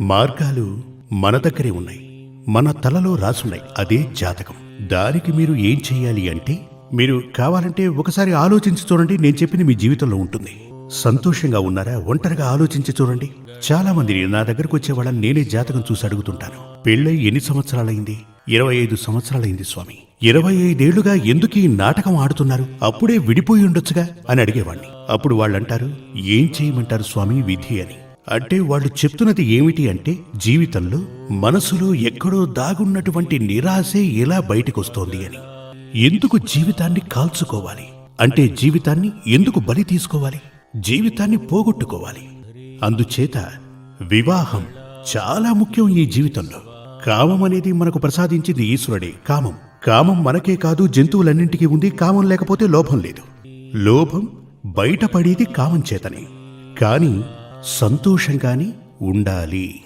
మార్గాలు మన దగ్గరే ఉన్నాయి, మన తలలో రాసున్నాయి. అదే జాతకం. దానికి మీరు ఏం చెయ్యాలి అంటే, మీరు కావాలంటే ఒకసారి ఆలోచించి చూడండి. నేను చెప్పింది మీ జీవితంలో ఉంటుంది. సంతోషంగా ఉన్నారా? ఒంటరిగా ఆలోచించి చూడండి. చాలా మంది నా దగ్గరకు వచ్చే వాళ్ళని నేనే జాతకం చూసి అడుగుతుంటాను. పెళ్ళై ఎన్ని సంవత్సరాలైంది? 25 సంవత్సరాలైంది స్వామి. 25 ఏళ్లుగా ఎందుకు ఈ నాటకం ఆడుతున్నారు? అప్పుడే విడిపోయి ఉండొచ్చుగా అని అడిగేవాణ్ణి. అప్పుడు వాళ్ళంటారు, ఏం చేయమంటారు స్వామి, విధి అని. అంటే వాళ్ళు చెప్తున్నది ఏమిటి అంటే, జీవితంలో మనసులో ఎక్కడో దాగున్నటువంటి నిరాశే ఎలా బయటకొస్తోంది అని. ఎందుకు జీవితాన్ని కాల్చుకోవాలి? అంటే జీవితాన్ని ఎందుకు బలి తీసుకోవాలి? జీవితాన్ని పోగొట్టుకోవాలి. అందుచేత వివాహం చాలా ముఖ్యం ఈ జీవితంలో. కామం అనేది మనకు ప్రసాదించింది ఈశ్వరుడే. కామం మనకే కాదు, జంతువులన్నింటికీ ఉంది. కామం లేకపోతే లోభం లేదు. లోభం బయటపడేది కామం చేతనే. కాని సంతోషంగానే ఉండాలి.